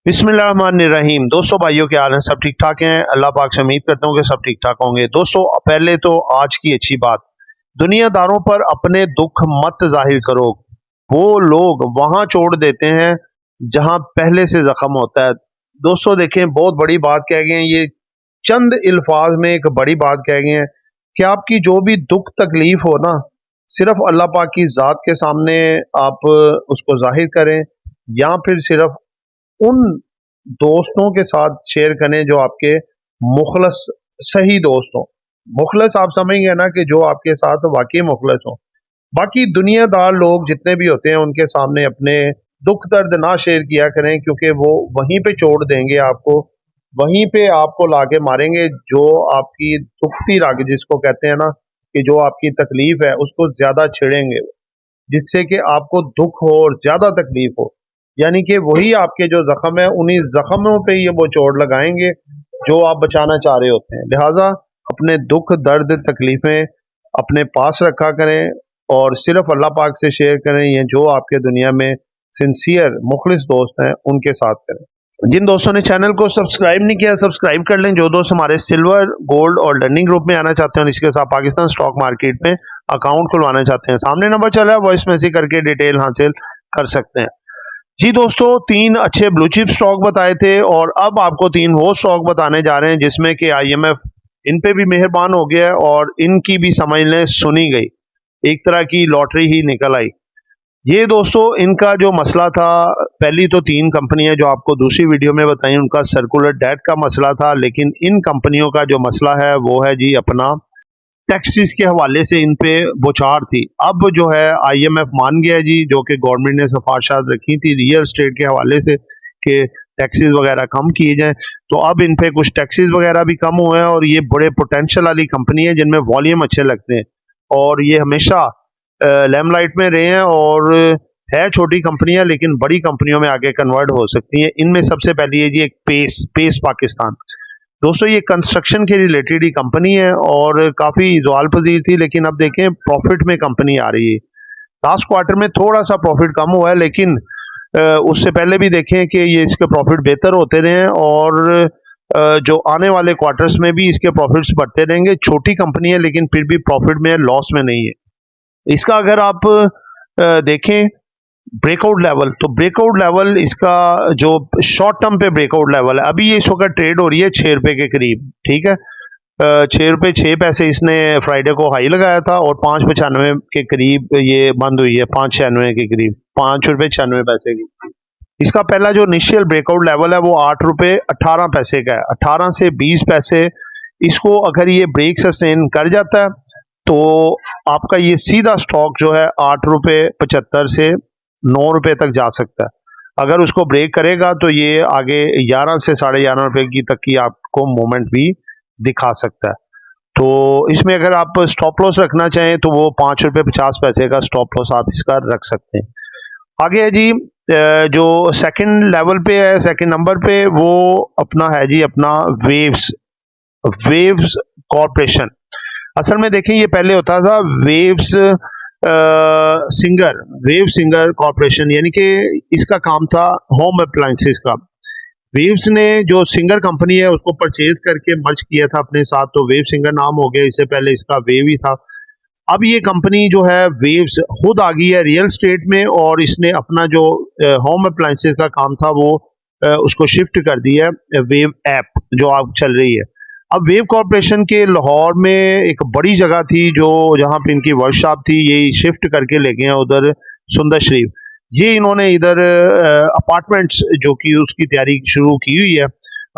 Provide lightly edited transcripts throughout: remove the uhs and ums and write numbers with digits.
बिस्मिल्लाहिर्रहमानिर्रहीम। दोस्तों भाइयों क्या हाल है, सब ठीक ठाक हैं। अल्लाह पाक से उम्मीद करता हूँ कि सब ठीक ठाक होंगे। दोस्तों पहले तो आज की अच्छी बात, दुनियादारों पर अपने दुख मत जाहिर करो। वो लोग वहां छोड़ देते हैं जहां पहले से जख्म होता है। दोस्तों देखें, बहुत बड़ी बात कह गए हैं, ये चंद अल्फाज में एक बड़ी बात कह गए हैं कि आपकी जो भी दुख तकलीफ हो ना, सिर्फ अल्लाह पाक की ज़ात के सामने आप उसको जाहिर करें, या फिर सिर्फ उन दोस्तों के साथ शेयर करें जो आपके मुखलस सही दोस्त हों। मुखलस आप समझेंगे ना कि जो आपके साथ वाकई मुखलस हों। बाकी दुनियादार लोग जितने भी होते हैं उनके सामने अपने दुख दर्द ना शेयर किया करें, क्योंकि वो वहीं पे छोड़ देंगे आपको, वहीं पे आपको लाके मारेंगे। जो आपकी दुखती रग जिसको कहते हैं ना, कि जो आपकी तकलीफ है उसको ज्यादा छेड़ेंगे, जिससे कि आपको दुख हो और ज्यादा तकलीफ हो। यानी कि वही आपके जो जख्म है उन्हीं जख्मों पे ये वो चोट लगाएंगे जो आप बचाना चाह रहे होते हैं। लिहाजा अपने दुख दर्द तकलीफें अपने पास रखा करें और सिर्फ अल्लाह पाक से शेयर करें, या जो आपके दुनिया में सिंसियर मुखलिस दोस्त हैं उनके साथ करें। जिन दोस्तों ने चैनल को सब्सक्राइब नहीं किया, सब्सक्राइब कर लें। जो दोस्त हमारे सिल्वर, गोल्ड और लर्निंग ग्रुप में आना चाहते हैं और इसके साथ पाकिस्तान स्टॉक मार्केट में अकाउंट खुलवाना चाहते हैं, सामने नंबर चला है, वॉइस मैसेज करके डिटेल हासिल कर सकते हैं। जी दोस्तों, 3 अच्छे ब्लू चिप स्टॉक बताए थे और अब आपको 3 वो स्टॉक बताने जा रहे हैं जिसमें कि आईएमएफ इन पे भी मेहरबान हो गया है और इनकी भी समझ लें सुनी गई, एक तरह की लॉटरी ही निकल आई। ये दोस्तों इनका जो मसला था, पहली तो 3 कंपनियां जो आपको दूसरी वीडियो में बताई उनका सर्कुलर डेट का मसला था, लेकिन इन कंपनियों का जो मसला है वो है जी अपना टैक्सेस के हवाले से इन पे बौछार थी। अब जो है आईएमएफ मान गया जी, जो कि गवर्नमेंट ने सिफारिशात रखी थी रियल एस्टेट के हवाले से कि टैक्सेस वगैरह कम किए जाएं, तो अब इन पे कुछ टैक्सेस वगैरह भी कम हुए हैं और ये बड़े पोटेंशियल वाली कंपनी है जिनमें वॉल्यूम अच्छे लगते हैं और ये हमेशा लैमलाइट में रहे हैं और है छोटी कंपनियां लेकिन बड़ी कंपनियों में आगे कन्वर्ट हो सकती हैं। इनमें सबसे पहली है जी एक पेस पाकिस्तान। दोस्तों ये कंस्ट्रक्शन के रिलेटेड ही कंपनी है और काफ़ी ज़वाल पजीर थी, लेकिन अब देखें प्रॉफिट में कंपनी आ रही है। लास्ट क्वार्टर में थोड़ा सा प्रॉफिट कम हुआ है, लेकिन उससे पहले भी देखें कि ये इसके प्रॉफिट बेहतर होते रहे हैं और जो आने वाले क्वार्टर्स में भी इसके प्रॉफिट्स बढ़ते रहेंगे। छोटी कंपनी है लेकिन फिर भी प्रॉफिट में, लॉस में नहीं है। इसका अगर आप देखें ब्रेकआउट लेवल, तो ब्रेकआउट लेवल इसका जो शॉर्ट टर्म पे ब्रेकआउट लेवल है, अभी ये इस वक्त ट्रेड हो रही है 6 रुपए के करीब, ठीक है। 6 रुपए 6 पैसे इसने फ्राइडे को हाई लगाया था और 5.95 के करीब ये बंद हुई है, 5.96 के करीब, 5 रुपए 96 पैसे की। इसका पहला जो इनिशियल ब्रेकआउट लेवल है वो 8 रुपए 18 पैसे का है, 18 से 20 पैसे। इसको अगर ये ब्रेक सस्टेन कर जाता है तो आपका ये सीधा स्टॉक जो है 8 रुपए 75 से 9 रुपए तक जा सकता है। अगर उसको ब्रेक करेगा तो ये आगे 11 से 11.5 रुपए की तक की आपको मूवमेंट भी दिखा सकता है। तो इसमें अगर आप स्टॉप लॉस रखना चाहें तो वो 5 रुपए 50 पैसे का स्टॉप लॉस आप इसका रख सकते हैं। आगे है जी जो सेकंड लेवल पे है, सेकंड नंबर पे, वो अपना है जी अपना वेव्स कॉरपोरेशन। असल में देखें ये पहले होता था वेव सिंगर कॉरपोरेशन, यानी कि इसका काम था होम अप्लायंसेस का। वेव्स ने जो सिंगर कंपनी है उसको परचेज करके मर्ज किया था अपने साथ, तो वेव सिंगर नाम हो गया। इससे पहले इसका वेव ही था। अब ये कंपनी जो है वेव्स खुद आ गई है रियल स्टेट में और इसने अपना जो होम अप्लायंसेस का काम था वो उसको शिफ्ट कर दिया है वेव ऐप जो अब चल रही है। अब वेव कॉरपोरेशन के लाहौर में एक बड़ी जगह थी जो जहां पे इनकी वर्कशॉप थी, ये शिफ्ट करके ले गए हैं उधर सुंदर शरीफ। ये इन्होंने इधर अपार्टमेंट्स जो कि उसकी तैयारी शुरू की हुई है,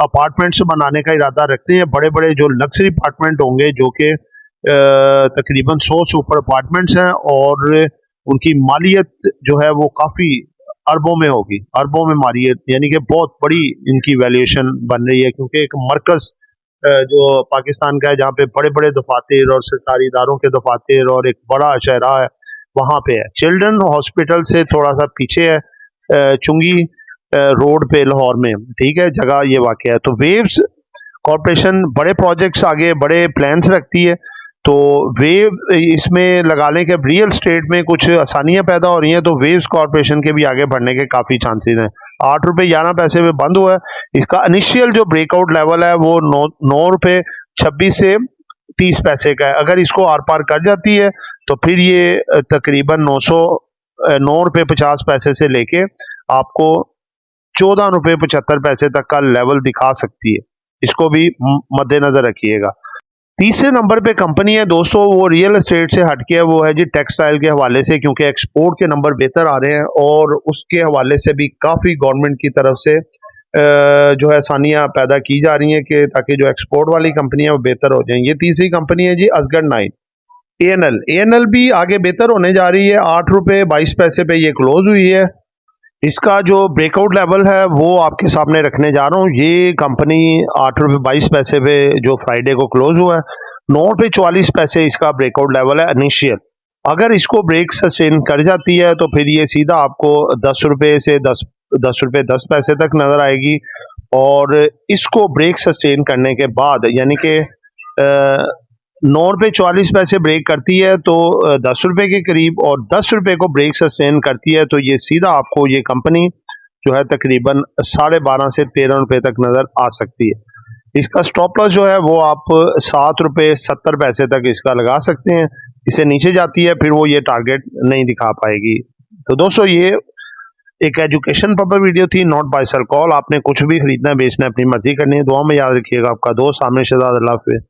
अपार्टमेंट्स बनाने का इरादा रखते हैं। बड़े बड़े जो लग्जरी अपार्टमेंट होंगे जो कि तकरीबन 100 से ऊपर अपार्टमेंट्स हैं और उनकी मालियत जो है वो काफ़ी अरबों में होगी, अरबों में मालियत, यानी कि बहुत बड़ी इनकी वैल्यूएशन बन रही है, क्योंकि एक मरकज़ जो पाकिस्तान का है जहाँ पे बड़े बड़े दफातर और सरकारी इदारों के दफातर और एक बड़ा शहरा है वहाँ पे है। चिल्ड्रन हॉस्पिटल से थोड़ा सा पीछे है चुंगी रोड पे लाहौर में, ठीक है, जगह ये वाक़ है। तो वेव्स कॉरपोरेशन बड़े प्रोजेक्ट्स आगे बड़े प्लान्स रखती है, तो वेव इसमें लगाने के रियल स्टेट में कुछ आसानियां पैदा हो रही हैं, तो वेव्स कॉरपोरेशन के भी आगे बढ़ने के काफ़ी चांसेस हैं। 8 रुपये 11 पैसे में बंद हुआ है। इसका इनिशियल जो ब्रेकआउट लेवल है वो 9 रुपये 26 से 30 पैसे का है। अगर इसको आर पार कर जाती है तो फिर ये तकरीबन 9 रुपये 50 पैसे से लेके आपको 14 रुपये 75 पैसे तक का लेवल दिखा सकती है। इसको भी मद्देनजर रखिएगा। तीसरे नंबर पे कंपनी है दोस्तों, वो रियल एस्टेट से हटके है, वो है जी टेक्सटाइल के हवाले से, क्योंकि एक्सपोर्ट के नंबर बेहतर आ रहे हैं और उसके हवाले से भी काफ़ी गवर्नमेंट की तरफ से जो है आसानियाँ पैदा की जा रही हैं कि ताकि जो एक्सपोर्ट वाली कंपनी है वो बेहतर हो जाएं। ये तीसरी कंपनी है जी असगढ़ नाइन एएनएल भी आगे बेहतर होने जा रही है। 8 रुपये 22 पैसे पे ये क्लोज हुई है। इसका जो ब्रेकआउट लेवल है वो आपके सामने रखने जा रहा हूँ। ये कंपनी 8 रुपये 22 पैसे पे जो फ्राइडे को क्लोज हुआ है, 9 रुपये 44 पैसे इसका ब्रेकआउट लेवल है इनिशियल। अगर इसको ब्रेक सस्टेन कर जाती है तो फिर ये सीधा आपको 10 रुपये से 10 रुपये 10 पैसे तक नजर आएगी। और इसको ब्रेक सस्टेन करने के बाद यानी कि 9 रुपये 44 पैसे ब्रेक करती है तो 10 रुपये के करीब, और 10 रुपये को ब्रेक सस्टेन करती है तो ये सीधा आपको ये कंपनी जो है तकरीबन 12.5 से 13 रुपये तक नजर आ सकती है। इसका स्टॉप लॉस जो है वो आप 7 रुपये 70 पैसे तक इसका लगा सकते हैं। इसे नीचे जाती है फिर वो ये टारगेट नहीं दिखा पाएगी। तो दोस्तों ये एक एजुकेशन पर्पस वीडियो थी, नॉट बाय सेल कॉल। आपने कुछ भी खरीदना है बेचना है अपनी मर्जी करनी है। दुआ में याद रखिएगा। आपका दोस्त आमिर शहजाद। अल्लाह हाफिज़।